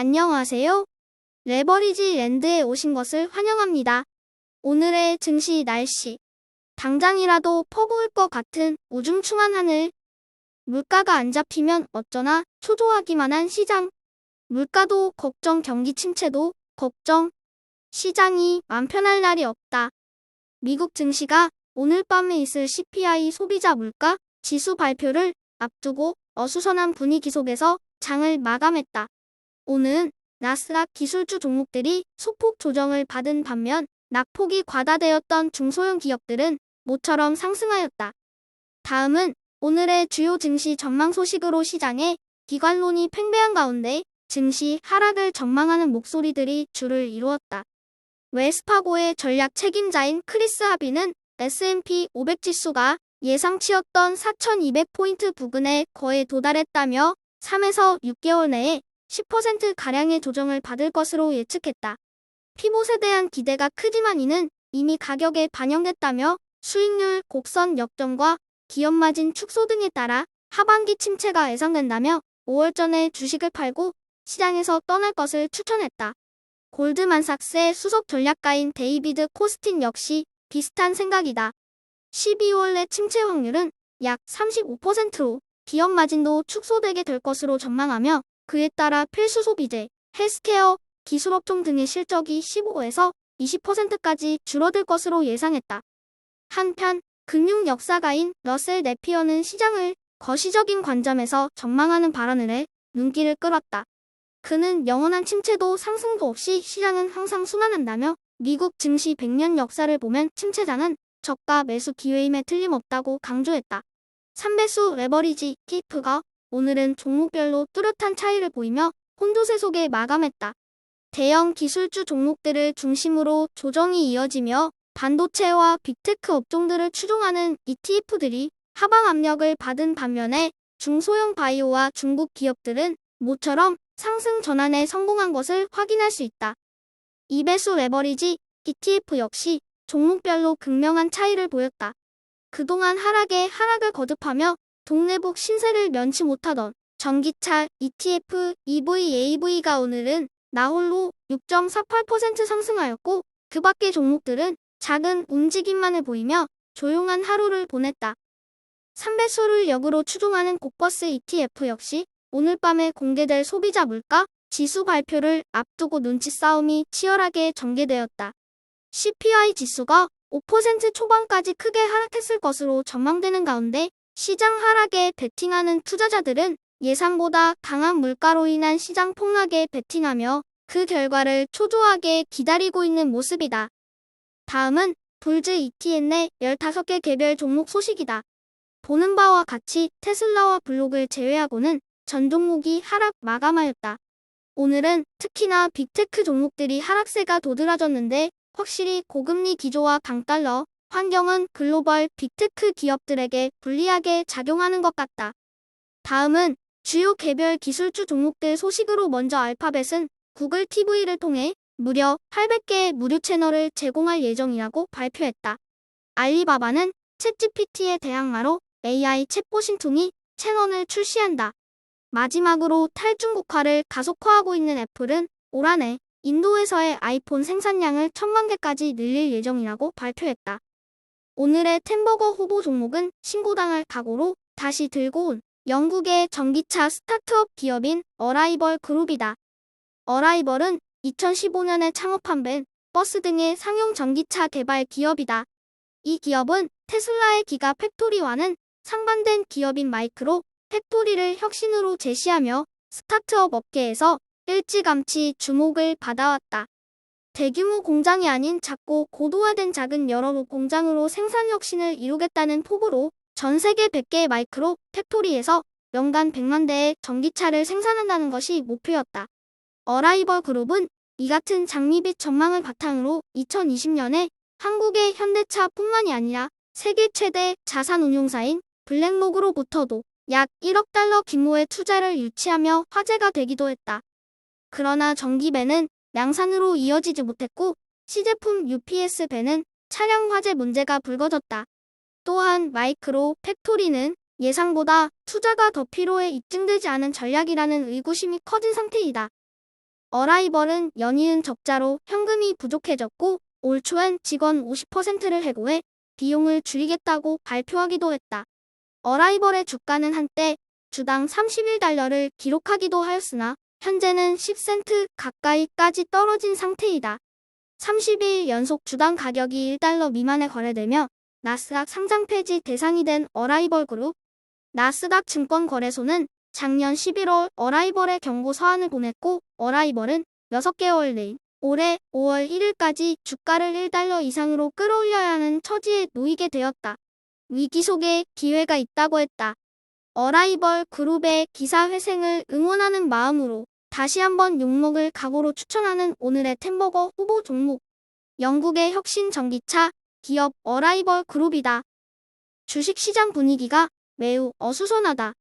안녕하세요. 레버리지 랜드에 오신 것을 환영합니다. 오늘의 증시 날씨. 당장이라도 퍼부을 것 같은 우중충한 하늘. 물가가 안 잡히면 어쩌나 초조하기만 한 시장. 물가도 걱정, 경기 침체도 걱정. 시장이 맘 편할 날이 없다. 미국 증시가 오늘 밤에 있을 CPI 소비자 물가 지수 발표를 앞두고 어수선한 분위기 속에서 장을 마감했다. 오늘은 나스닥 기술주 종목들이 소폭 조정을 받은 반면 낙폭이 과다되었던 중소형 기업들은 모처럼 상승하였다. 다음은 오늘의 주요 증시 전망 소식으로 시장에 기관론이 팽배한 가운데 증시 하락을 전망하는 목소리들이 줄을 이루었다. 웰스파고의 전략 책임자인 크리스 하비는 S&P 500 지수가 예상치였던 4,200포인트 부근에 거의 도달했다며 3에서 6개월 내에 10%가량의 조정을 받을 것으로 예측했다. 피봇에 대한 기대가 크지만 이는 이미 가격에 반영됐다며 수익률 곡선 역전과 기업 마진 축소 등에 따라 하반기 침체가 예상된다며 5월 전에 주식을 팔고 시장에서 떠날 것을 추천했다. 골드만삭스의 수석 전략가인 데이비드 코스틴 역시 비슷한 생각이다. 12월 내 침체 확률은 약 35%로 기업 마진도 축소되게 될 것으로 전망하며 그에 따라 필수 소비재, 헬스케어, 기술업종 등의 실적이 15에서 20%까지 줄어들 것으로 예상했다. 한편 금융 역사가인 러셀 네피어는 시장을 거시적인 관점에서 전망하는 발언을 해 눈길을 끌었다. 그는 영원한 침체도 상승도 없이 시장은 항상 순환한다며 미국 증시 100년 역사를 보면 침체자는 저가 매수 기회임에 틀림없다고 강조했다. 3배수 레버리지 ETF가 오늘은 종목별로 뚜렷한 차이를 보이며 혼조세 속에 마감했다. 대형 기술주 종목들을 중심으로 조정이 이어지며 반도체와 빅테크 업종들을 추종하는 ETF들이 하방 압력을 받은 반면에 중소형 바이오와 중국 기업들은 모처럼 상승 전환에 성공한 것을 확인할 수 있다. 2배수 레버리지 ETF 역시 종목별로 극명한 차이를 보였다. 그동안 하락에 하락을 거듭하며 동네북 신세를 면치 못하던 전기차 ETF EVAV가 오늘은 나홀로 6.48% 상승하였고 그 밖의 종목들은 작은 움직임만을 보이며 조용한 하루를 보냈다. 3배수를 역으로 추종하는 곡버스 ETF 역시 오늘 밤에 공개될 소비자 물가 지수 발표를 앞두고 눈치 싸움이 치열하게 전개되었다. CPI 지수가 5% 초반까지 크게 하락했을 것으로 전망되는 가운데 시장 하락에 베팅하는 투자자들은 예상보다 강한 물가로 인한 시장 폭락에 베팅하며 그 결과를 초조하게 기다리고 있는 모습이다. 다음은 불즈 ETN의 15개 개별 종목 소식이다. 보는 바와 같이 테슬라와 블록을 제외하고는 전 종목이 하락 마감하였다. 오늘은 특히나 빅테크 종목들이 하락세가 도드라졌는데 확실히 고금리 기조와 강달러 환경은 글로벌 빅테크 기업들에게 불리하게 작용하는 것 같다. 다음은 주요 개별 기술주 종목들 소식으로 먼저 알파벳은 구글 TV를 통해 무려 800개의 무료 채널을 제공할 예정이라고 발표했다. 알리바바는 챗GPT에 대항하로 AI 챗봇 신퉁이 채널을 출시한다. 마지막으로 탈중국화를 가속화하고 있는 애플은 올 한해 인도에서의 아이폰 생산량을 1000만 개까지 늘릴 예정이라고 발표했다. 오늘의 템버거 후보 종목은 신고당할 각오로 다시 들고 온 영국의 전기차 스타트업 기업인 어라이벌 그룹이다. 어라이벌은 2015년에 창업한 벤, 버스 등의 상용 전기차 개발 기업이다. 이 기업은 테슬라의 기가 팩토리와는 상반된 기업인 마이크로 팩토리를 혁신으로 제시하며 스타트업 업계에서 일찌감치 주목을 받아왔다. 대규모 공장이 아닌 작고 고도화된 작은 여러 공장으로 생산 혁신을 이루겠다는 포부로 전 세계 100개의 마이크로 팩토리에서 연간 100만 대의 전기차를 생산한다는 것이 목표였다. 어라이벌 그룹은 이 같은 장밋빛 전망을 바탕으로 2020년에 한국의 현대차뿐만이 아니라 세계 최대 자산운용사인 블랙록으로부터도 약 1억 달러 규모의 투자를 유치하며 화제가 되기도 했다. 그러나 전기배는量산으로 이어지지 못했고 시제품 UPS 배는 차량 화재 문제가 불거졌다. 또한 마이크로 팩토리는 예상보다 투자가 더 필요해 입증되지 않은 전략이라는 의구심이 커진 상태이다. 어라이벌은 연이은 적자로 현금이 부족해졌고 올 초엔 직원 50%를 해고해 비용을 줄이겠다고 발표하기도 했다. 어라이벌의 주가는 한때 주당 31달러를 기록하기도 하였으나 현재는 10센트 가까이까지 떨어진 상태이다. 30일 연속 주당 가격이 1달러 미만에 거래되며 나스닥 상장 폐지 대상이 된 어라이벌 그룹. 나스닥 증권거래소는 작년 11월 어라이벌에 경고 서한을 보냈고 어라이벌은 6개월 내인 올해 5월 1일까지 주가를 1달러 이상으로 끌어올려야 하는 처지에 놓이게 되었다. 위기 속에 기회가 있다고 했다. 어라이벌 그룹의 기사 회생을 응원하는 마음으로 다시 한번 욕먹을 각오로 추천하는 오늘의 템버거 후보 종목. 영국의 혁신 전기차 기업 어라이벌 그룹이다. 주식시장 분위기가 매우 어수선하다.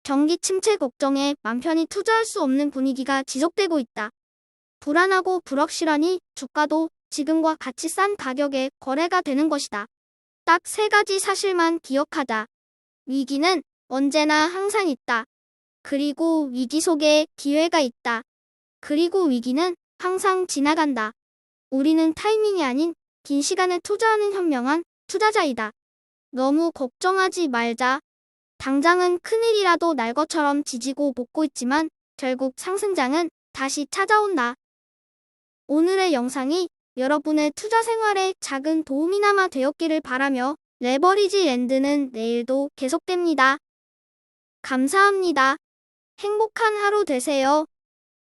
경기 침체 걱정에 맘 편히 투자할 수 없는 분위기가 지속되고 있다. 불안하고 불확실하니 주가도 지금과 같이 싼 가격에 거래가 되는 것이다. 딱 3가지 사실만 기억하자. 위기는 언제나 항상 있다. 그리고 위기 속에 기회가 있다. 그리고 위기는 항상 지나간다. 우리는 타이밍이 아닌 긴 시간을 투자하는 현명한 투자자이다. 너무 걱정하지 말자. 당장은 큰일이라도 날 것처럼 지지고 볶고 있지만 결국 상승장은 다시 찾아온다. 오늘의 영상이 여러분의 투자 생활에 작은 도움이나마 되었기를 바라며 레버리지 랜드는 내일도 계속됩니다. 감사합니다. 행복한 하루 되세요.